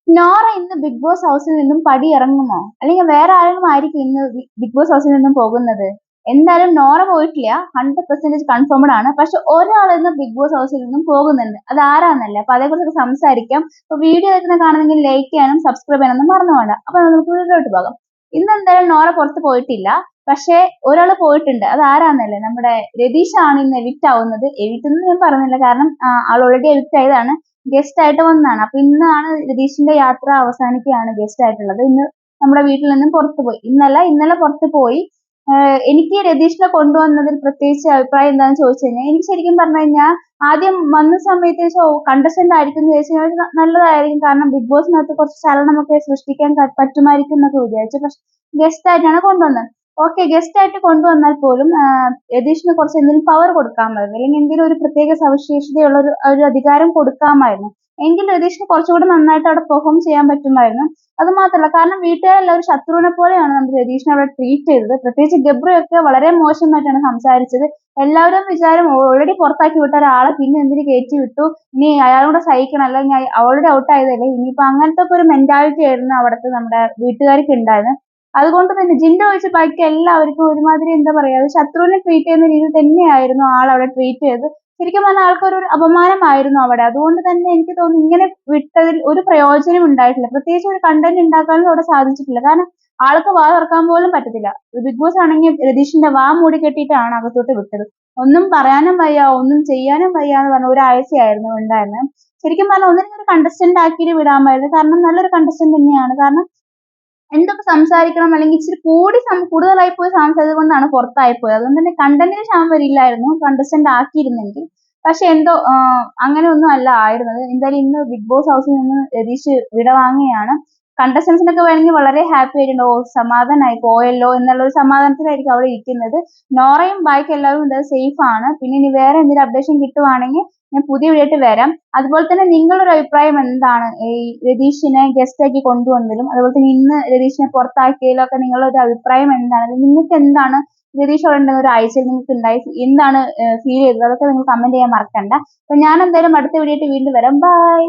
നോറ ഇന്ന് big boss ഹൗസിൽ നിന്നും പടിയിറങ്ങുമോ? അല്ലെങ്കിൽ വേറെ ആരെങ്കിലും ആയിരിക്കും ഇന്ന് ബിഗ് ബോസ് ഹൗസിൽ നിന്നും പോകുന്നത്? എന്തായാലും നോറ പോയിട്ടില്ല. 100% കൺഫേംഡ് ആണ്. പക്ഷെ ഒരാൾ ഇന്ന് ബിഗ് ബോസ് ഹൗസിൽ നിന്നും പോകുന്നുണ്ട്. അത് ആരാന്നല്ലേ? അപ്പൊ അതേക്കുറിച്ചൊക്കെ സംസാരിക്കാം. അപ്പൊ വീഡിയോ കാണുന്നെങ്കിൽ ലൈക്ക് ചെയ്യാനും സബ്സ്ക്രൈബ് ചെയ്യാനൊന്നും മറന്നു വേണ്ട. അപ്പൊ നമുക്ക് വീഡിയോയിലോട്ട് പോകാം. ഇന്ന് എന്തായാലും നോറ പുറത്ത് പോയിട്ടില്ല. പക്ഷെ ഒരാൾ പോയിട്ടുണ്ട്. അത് ആരാന്നല്ലേ? നമ്മുടെ രതീഷ് ആണ് ഇന്ന് എവിക്റ്റ് ആവുന്നത്. എവിക്റ്റ് എന്ന് ഞാൻ പറയുന്നില്ല, കാരണം ആൾ ഓൾറെഡി എവിക്റ്റ് ആയതാണ്. ഗസ്റ്റ് ആയിട്ട് വന്നതാണ്. അപ്പൊ ഇന്നാണ് രതീഷിന്റെ യാത്ര അവസാനിക്കുകയാണ് ഗസ്റ്റ് ആയിട്ടുള്ളത്. ഇന്ന് നമ്മുടെ വീട്ടിൽ നിന്നും പുറത്തു പോയി. ഇന്നലെ പുറത്തു പോയി. എനിക്ക് രതീഷിനെ കൊണ്ടുവന്നതിൽ പ്രത്യേകിച്ച് അഭിപ്രായം എന്താണെന്ന് ചോദിച്ചു കഴിഞ്ഞാൽ, എനിക്ക് ശരിക്കും പറഞ്ഞു കഴിഞ്ഞാൽ ആദ്യം വന്ന സമയത്ത് കണ്ടസ്റ്റന്റ് ആയിരിക്കും എന്ന് ചോദിച്ചു കഴിഞ്ഞാൽ നല്ലതായിരിക്കും. കാരണം ബിഗ് ബോസിനകത്ത് കുറച്ച് ചലനമൊക്കെ സൃഷ്ടിക്കാൻ പറ്റുമായിരിക്കും എന്നൊക്കെ വിചാരിച്ചു. പക്ഷെ ഗസ്റ്റ് ആയിട്ടാണ് കൊണ്ടുവന്നത്. ഓക്കെ, ഗസ്റ്റ് ആയിട്ട് കൊണ്ടുവന്നാൽ പോലും രതീഷിന് കുറച്ച് എന്തെങ്കിലും പവർ കൊടുക്കാമായിരുന്നു, അല്ലെങ്കിൽ എന്തെങ്കിലും ഒരു പ്രത്യേക സവിശേഷതയുള്ള ഒരു അധികാരം കൊടുക്കാമായിരുന്നു. എങ്കിൽ രതീഷിന് കുറച്ചുകൂടി നന്നായിട്ട് അവിടെ പെർഫോം ചെയ്യാൻ പറ്റുമായിരുന്നു. അത് മാത്രമല്ല, കാരണം വീട്ടുകാരെല്ലാം ഒരു ശത്രുവിനെ പോലെയാണ് നമ്മുടെ രതീഷിനെ അവിടെ ട്രീറ്റ് ചെയ്തത്. പ്രത്യേകിച്ച് ഗബ്രിയൊക്കെ വളരെ മോശമായിട്ടാണ് സംസാരിച്ചത്. എല്ലാവരും വിചാരം ഓൾറെഡി പുറത്താക്കി വിട്ട ഒരാളെ പിന്നെ എന്തിന് കയറ്റി വിട്ടു, ഇനി അയാളുടെ സഹിക്കണം, അല്ലെങ്കിൽ ഓൾറെഡി ഔട്ട് ആയതല്ലേ, ഇനിയിപ്പോ അങ്ങനത്തെ ഒക്കെ ഒരു മെന്റാലിറ്റി ആയിരുന്നു അവിടുത്തെ നമ്മുടെ വീട്ടുകാർക്ക് ഉണ്ടായിരുന്നത്. അതുകൊണ്ട് തന്നെ ജിൻഡോ ഒഴിച്ച് ബാക്കി എല്ലാവർക്കും ഒരുമാതിരി എന്താ പറയാ, ശത്രുവിനെ ട്രീറ്റ് ചെയ്യുന്ന രീതിയിൽ തന്നെയായിരുന്നു ആൾ അവിടെ ട്രീറ്റ് ചെയ്തത്. ശരിക്കും പറഞ്ഞാൽ ആൾക്കൊരു അപമാനമായിരുന്നു അവിടെ. അതുകൊണ്ട് തന്നെ എനിക്ക് തോന്നുന്നു ഇങ്ങനെ വിട്ടതിൽ ഒരു പ്രയോജനം ഉണ്ടായിട്ടില്ല. പ്രത്യേകിച്ച് ഒരു കണ്ടന്റ് ഉണ്ടാക്കാനും അവിടെ സാധിച്ചിട്ടില്ല. കാരണം ആൾക്ക് വാ തുറക്കാൻ പോലും പറ്റത്തില്ല. ബിഗ് ബോസ് ആണെങ്കിൽ രതീഷിന്റെ വാ മൂടി കെട്ടിയിട്ടാണ് അകത്തോട്ട് വിട്ടത്. ഒന്നും പറയാനും വയ്യ, ഒന്നും ചെയ്യാനും വയ്യ എന്ന് പറഞ്ഞ ഒരാഴ്ചയായിരുന്നു ഉണ്ടായിരുന്നത്. ശരിക്കും പറഞ്ഞാൽ ഒന്നിനും ഒരു കണ്ടസ്റ്റന്റ് ആക്കിയിട്ട് വിടാമായിരുന്നു. കാരണം നല്ലൊരു കണ്ടസ്റ്റന്റ് തന്നെയാണ്. കാരണം എന്തൊക്കെ സംസാരിക്കണം, അല്ലെങ്കിൽ ഇച്ചിരി കൂടുതലായി പോയി സംസാരിച്ചത് കൊണ്ടാണ് പുറത്തായി പോയത്. അതുകൊണ്ട് തന്നെ കണ്ടന്റിന് ക്ഷാമം വരില്ലായിരുന്നു കണ്ടസ്റ്റന്റ് ആക്കിയിരുന്നെങ്കിൽ. പക്ഷെ എന്തോ അങ്ങനെ ഒന്നും അല്ല ആയിരുന്നത്. എന്തായാലും ഇന്ന് ബിഗ് ബോസ് ഹൗസിൽ നിന്ന് രതീഷ് വിടവാങ്ങുകയാണ്. കണ്ടസ്റ്റൻസിനൊക്കെ വേണമെങ്കിൽ വളരെ ഹാപ്പി ആയിട്ടുണ്ട്. ഓ, സമാധാനമായി പോയല്ലോ എന്നുള്ള ഒരു സമാധാനത്തിലായിരിക്കും അവിടെ ഇരിക്കുന്നത്. നോറയും ബാക്കി എല്ലാവരും സേഫ് ആണ്. പിന്നെ ഇനി വേറെ എന്തെങ്കിലും അപ്ഡേഷൻ കിട്ടുവാണെങ്കിൽ ഞാൻ പുതിയ വീഡിയോ ആയിട്ട് വരാം. അതുപോലെ തന്നെ നിങ്ങളുടെ അഭിപ്രായം എന്താണ് ഈ രതീഷിനെ ഗസ്റ്റ് ആക്കി കൊണ്ടുവന്നതിലും, അതുപോലെ തന്നെ ഇന്ന് രതീഷിനെ പുറത്താക്കിയതിലും ഒക്കെ നിങ്ങളുടെ ഒരു അഭിപ്രായം എന്താണ്? നിങ്ങൾക്ക് എന്താണ് രതീഷ് അവിടെ ഉണ്ടെന്ന ഒരു ആഴ്ചയിൽ നിങ്ങൾക്ക് ഉണ്ടായി എന്താണ് ഫീൽ ചെയ്തത്? അതൊക്കെ നിങ്ങൾ കമന്റ് ചെയ്യാൻ മറക്കണ്ട. അപ്പൊ ഞാൻ എന്തായാലും അടുത്ത വീഡിയോ ആയിട്ട് വീണ്ടും വരാം. ബൈ.